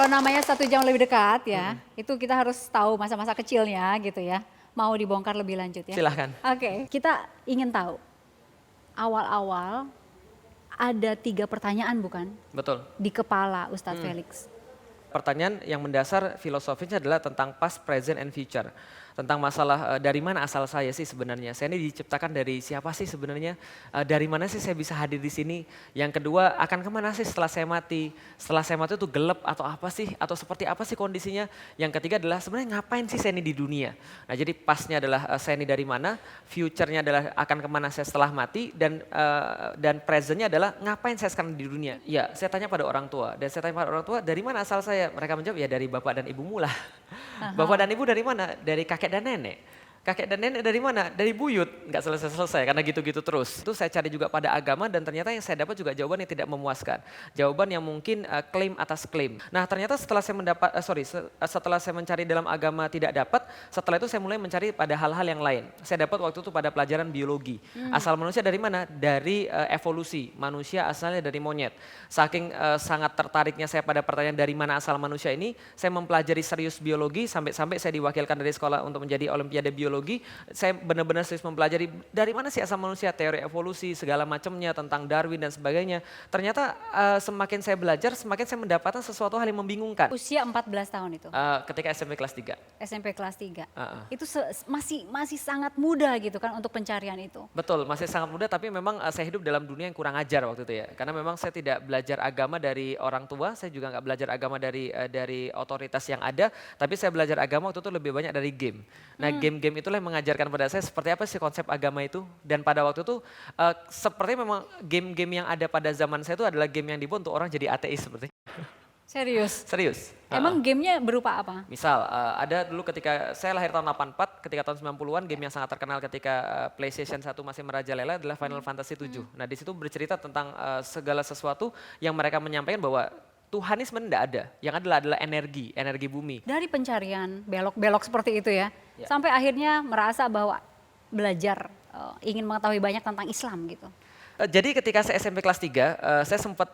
namanya 1 jam lebih dekat ya, itu kita harus tahu masa-masa kecilnya gitu ya. Mau dibongkar lebih lanjut ya? Silahkan. Oke, kita ingin tahu awal-awal ada 3 pertanyaan bukan Betul. di kepala Ustadz Felix? Pertanyaan yang mendasar filosofisnya adalah tentang past, present, and future. Tentang masalah dari mana asal saya sih sebenarnya. Saya ini diciptakan dari siapa sih sebenarnya. Dari mana sih saya bisa hadir di sini. Yang kedua, akan kemana sih setelah saya mati. Setelah saya mati itu gelap atau apa sih. Atau seperti apa sih kondisinya. Yang ketiga adalah sebenarnya ngapain sih saya ini di dunia. Nah jadi pasnya adalah saya ini dari mana. Future-nya adalah akan kemana saya setelah mati. Dan present-nya adalah ngapain saya sekarang di dunia. Ya saya tanya pada orang tua. Dan saya tanya pada orang tua dari mana asal saya. Mereka menjawab ya dari bapak dan ibumu lah. Bapak dan ibu dari mana? Dari kakek dan nenek. Kakek dan nenek dari mana? Dari buyut. Nggak selesai-selesai karena gitu-gitu terus. Itu saya cari juga pada agama dan ternyata yang saya dapat juga jawaban yang tidak memuaskan. Jawaban yang mungkin klaim atas klaim. Nah ternyata setelah saya setelah saya mencari dalam agama tidak dapat, setelah itu saya mulai mencari pada hal-hal yang lain. Saya dapat waktu itu pada pelajaran biologi. Asal manusia dari mana? Dari evolusi. Manusia asalnya dari monyet. Saking sangat tertariknya saya pada pertanyaan dari mana asal manusia ini, saya mempelajari serius biologi sampai-sampai saya diwakilkan dari sekolah untuk menjadi olimpiade biologi. Saya benar-benar serius mempelajari dari mana sih asal manusia, teori evolusi, segala macamnya tentang Darwin dan sebagainya. Ternyata semakin saya belajar, semakin saya mendapatkan sesuatu hal yang membingungkan. Usia 14 tahun itu? Ketika SMP kelas 3. SMP kelas 3. Itu masih sangat muda gitu kan untuk pencarian itu? Betul, masih sangat muda tapi memang saya hidup dalam dunia yang kurang ajar waktu itu ya. Karena memang saya tidak belajar agama dari orang tua, saya juga nggak belajar agama dari otoritas yang ada, tapi saya belajar agama waktu itu lebih banyak dari game. Nah game-game itulah yang mengajarkan pada saya seperti apa sih konsep agama itu. Dan pada waktu itu seperti memang game-game yang ada pada zaman saya itu adalah game yang dibuat untuk orang jadi ateis seperti. Serius? Serius. Emang gamenya berupa apa? Misal ada dulu ketika saya lahir tahun 84, ketika tahun 90-an game yang sangat terkenal ketika PlayStation 1 masih merajalela adalah Final Fantasy 7. Nah di situ bercerita tentang segala sesuatu yang mereka menyampaikan bahwa Tuhan ini sebenarnya tidak ada, yang adalah energi bumi. Dari pencarian belok-belok seperti itu ya, sampai akhirnya merasa bahwa belajar, ingin mengetahui banyak tentang Islam gitu. Jadi ketika saya SMP kelas 3, saya sempat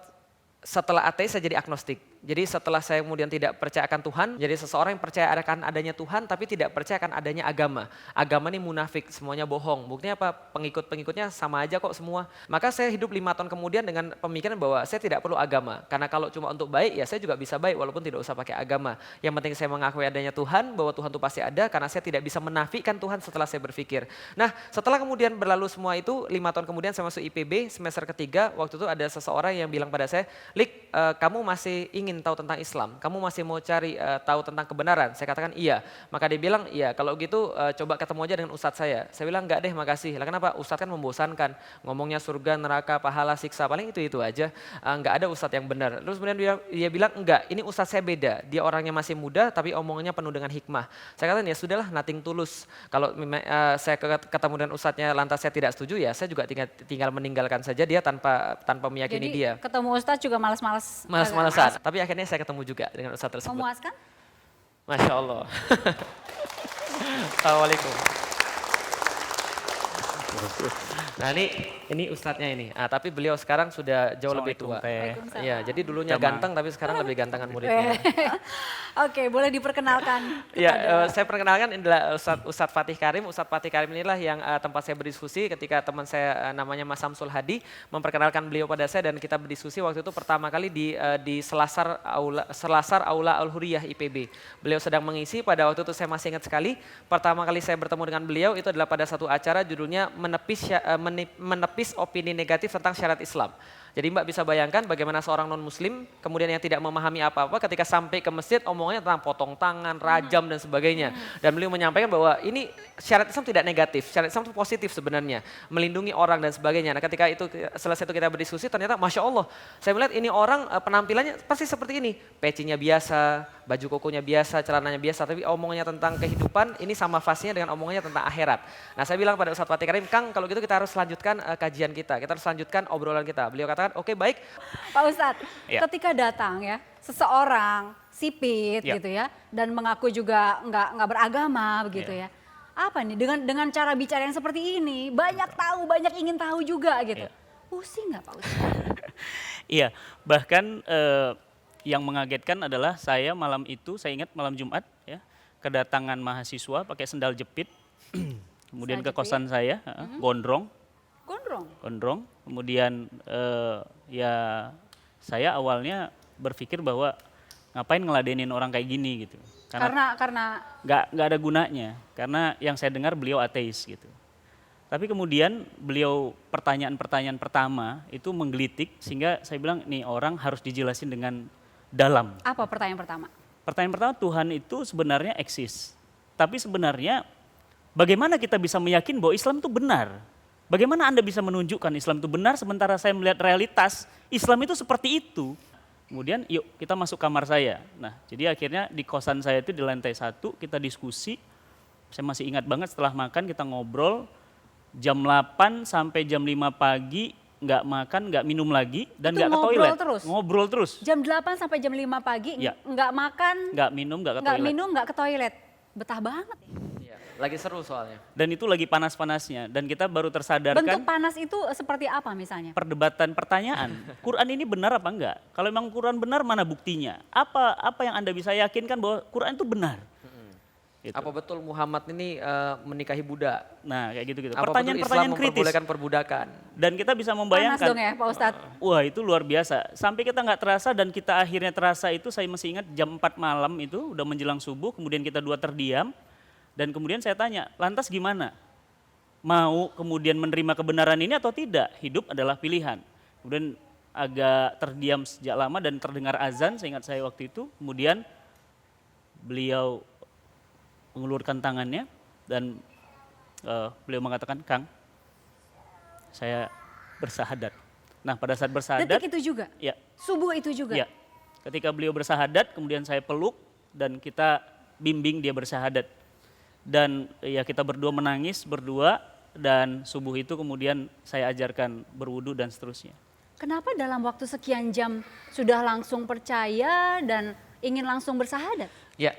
setelah ateis saya jadi agnostik. Jadi setelah saya kemudian tidak percaya akan Tuhan, jadi seseorang yang percaya akan adanya Tuhan tapi tidak percaya akan adanya agama. Agama ini munafik, semuanya bohong. Buktinya apa? Pengikut-pengikutnya sama aja kok semua. Maka saya hidup 5 tahun kemudian dengan pemikiran bahwa saya tidak perlu agama. Karena kalau cuma untuk baik ya saya juga bisa baik walaupun tidak usah pakai agama. Yang penting saya mengakui adanya Tuhan, bahwa Tuhan itu pasti ada karena saya tidak bisa menafikan Tuhan setelah saya berpikir. Nah setelah kemudian berlalu semua itu, 5 tahun kemudian saya masuk IPB semester ketiga, waktu itu ada seseorang yang bilang pada saya, Lik, kamu masih ingin tahu tentang Islam, kamu masih mau cari tahu tentang kebenaran? Saya katakan iya. Maka dia bilang, iya kalau gitu coba ketemu aja dengan ustadz saya. Saya bilang enggak deh makasih. Lah kenapa? Ustadz kan membosankan, ngomongnya surga, neraka, pahala, siksa, paling itu aja. Enggak ada ustadz yang benar. Terus kemudian dia bilang enggak, ini ustadz saya beda. Dia orangnya masih muda tapi omongannya penuh dengan hikmah. Saya katakan ya sudahlah, nothing tulus. Kalau saya ketemu dengan ustadznya lantas saya tidak setuju ya saya juga tinggal meninggalkan saja dia tanpa meyakini Jadi, dia. ketemu ustadz juga Males-malesan. Tapi akhirnya saya ketemu juga dengan ustadz tersebut. Memuaskan? Masya Allah. Assalamualaikum. Nah ini ustadznya ini. Tapi beliau sekarang sudah jauh lebih tua. Iya, jadi dulunya ganteng tapi sekarang lebih gantengan muridnya. Oke, boleh diperkenalkan. Ya, saya perkenalkan inilah Ustadz Fatih Karim. Ustadz Fatih Karim inilah yang tempat saya berdiskusi ketika teman saya namanya Mas Samsul Hadi memperkenalkan beliau pada saya dan kita berdiskusi waktu itu pertama kali di Selasar Aula Al-Huriyah IPB. Beliau sedang mengisi, pada waktu itu saya masih ingat sekali. Pertama kali saya bertemu dengan beliau itu adalah pada satu acara judulnya menepis opini negatif tentang syariat Islam. Jadi Mbak bisa bayangkan bagaimana seorang non-muslim kemudian yang tidak memahami apa-apa ketika sampai ke masjid omongannya tentang potong tangan, rajam dan sebagainya. Dan beliau menyampaikan bahwa ini syariat Islam tidak negatif, syariat Islam itu positif sebenarnya. Melindungi orang dan sebagainya. Nah ketika itu selesai itu kita berdiskusi ternyata Masya Allah. Saya melihat ini orang penampilannya pasti seperti ini. Pecinya biasa, baju kokonya biasa, celananya biasa. Tapi omongannya tentang kehidupan ini sama fasenya dengan omongannya tentang akhirat. Nah saya bilang pada Ustadz Fatih Karim, Kang kalau gitu kita harus lanjutkan kajian kita harus lanjutkan obrolan kita. Beliau katakan, oke baik. Pak Ustadz, ketika datang ya seseorang sipit gitu ya dan mengaku juga nggak beragama begitu ya. Apa nih dengan cara bicara yang seperti ini banyak tahu, banyak ingin tahu juga gitu. Pusing nggak Pak Ustadz? Iya, bahkan yang mengagetkan adalah saya malam itu, saya ingat malam Jumat ya, kedatangan mahasiswa pakai sendal jepit, kemudian ke Sandal jepit. kosan saya, gondrong, Gondrong. kemudian ya saya awalnya berpikir bahwa ngapain ngeladenin orang kayak gini gitu, Karena nggak ada gunanya, karena yang saya dengar beliau ateis gitu. Tapi kemudian beliau pertanyaan-pertanyaan pertama itu menggelitik sehingga saya bilang nih orang harus dijelasin dengan dalam. apa pertanyaan pertama? Pertanyaan pertama, Tuhan itu sebenarnya eksis. Tapi sebenarnya bagaimana kita bisa meyakin bahwa Islam itu benar? Bagaimana Anda bisa menunjukkan Islam itu benar sementara saya melihat realitas Islam itu seperti itu? Kemudian yuk kita masuk kamar saya. Nah jadi akhirnya di kosan saya itu di lantai 1 kita diskusi. Saya masih ingat banget setelah makan kita ngobrol jam 8 sampai jam 5 pagi nggak makan, nggak minum lagi dan Itu nggak ke ngobrol toilet. terus? Ngobrol terus. Jam 8 sampai jam 5 pagi Ya. nggak makan, Nggak minum, nggak ke nggak toilet. minum, nggak ke toilet. Betah banget. Iya, lagi seru soalnya. Dan itu lagi panas-panasnya dan kita baru Bentuk tersadarkan panas itu seperti apa misalnya? perdebatan pertanyaan. Quran ini benar apa enggak? Kalau memang Quran benar mana buktinya? Apa yang Anda bisa yakinkan bahwa Quran itu benar? Gitu. Apa betul Muhammad ini menikahi budak? Nah kayak gitu-gitu. Apa betul Islam Pertanyaan-pertanyaan kritis. memperbolehkan perbudakan? Dan kita bisa Panas membayangkan. dong ya Pak Ustadz. Wah itu luar biasa. Sampai kita nggak terasa dan kita akhirnya terasa itu saya masih ingat jam 4 malam itu udah menjelang subuh. Kemudian kita dua terdiam. Dan kemudian saya tanya, lantas gimana? Mau kemudian menerima kebenaran ini atau tidak? Hidup adalah pilihan. Kemudian agak terdiam sejak lama dan terdengar azan, saya ingat saya waktu itu. Kemudian beliau mengulurkan tangannya dan beliau mengatakan, Kang, saya bersahadat. Nah pada saat bersahadat, Detik itu juga? ya, Subuh itu juga? ya, ketika beliau bersahadat, kemudian saya peluk dan kita bimbing dia bersahadat. Dan ya kita berdua menangis berdua dan subuh itu kemudian saya ajarkan berwudu dan seterusnya. Kenapa dalam waktu sekian jam sudah langsung percaya dan ingin langsung bersahadat? Ya,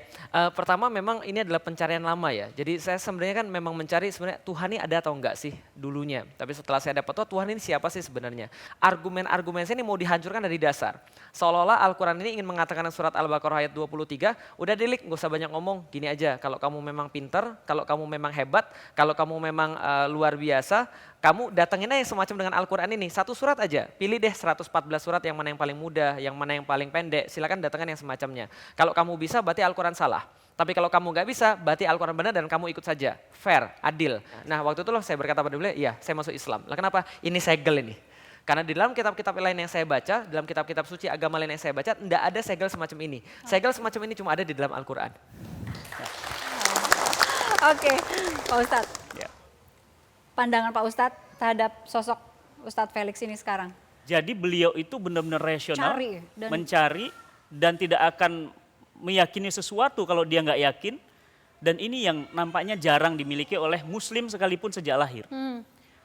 pertama memang ini adalah pencarian lama ya. Jadi saya sebenarnya kan memang mencari sebenarnya Tuhan ini ada atau enggak sih dulunya. Tapi setelah saya dapat tahu Tuhan ini siapa sih sebenarnya. Argumen-argumen saya ini mau dihancurkan dari dasar. Seolah-olah Al-Quran ini ingin mengatakan surat Al-Baqarah ayat 23, udah dilik nggak usah banyak ngomong, gini aja. Kalau kamu memang pinter, kalau kamu memang hebat, kalau kamu memang luar biasa, kamu datengin aja semacam dengan Al-Quran ini. Satu surat aja, pilih deh 114 surat yang mana yang paling mudah, yang mana yang paling pendek, silakan datangkan yang semacamnya. Kalau kamu bisa berarti Al-Quran salah. Tapi kalau kamu nggak bisa, berarti Al-Quran benar dan kamu ikut saja. Fair, adil. Nah waktu itu loh saya berkata pada beliau, iya saya masuk Islam. Lah kenapa? Ini segel ini. Karena di dalam kitab-kitab lain yang saya baca, dalam kitab-kitab suci agama lain yang saya baca, enggak ada segel semacam ini. Segel semacam ini cuma ada di dalam Al-Quran. Oke, Pak Ustadz. Ya. Pandangan Pak Ustadz terhadap sosok Ustadz Felix ini sekarang? Jadi beliau itu benar-benar rasional, Cari dan- mencari dan tidak akan meyakini sesuatu kalau dia nggak yakin. Dan ini yang nampaknya jarang dimiliki oleh muslim sekalipun sejak lahir.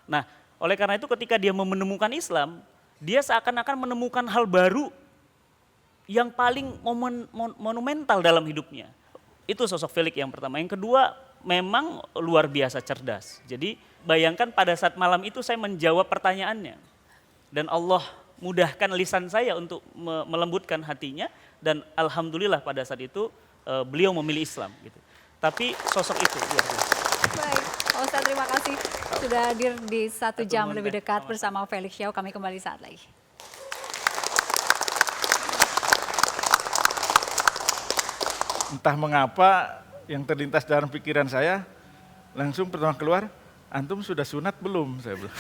Nah oleh karena itu ketika dia menemukan Islam, dia seakan-akan menemukan hal baru yang paling monumental dalam hidupnya. Itu sosok Felix yang pertama. Yang kedua memang luar biasa cerdas. Jadi bayangkan pada saat malam itu saya menjawab pertanyaannya. Dan Allah mudahkan lisan saya untuk melembutkan hatinya. Dan alhamdulillah pada saat itu beliau memilih Islam. Gitu. Tapi sosok itu luar biasa. Baik, Pak Ustadz terima kasih sudah hadir di 1 jam nuhun, lebih Teh. dekat bersama Felix Xiao. Kami kembali saat lagi. Entah mengapa yang terlintas dalam pikiran saya langsung pertama keluar, antum sudah sunat belum? Saya bilang.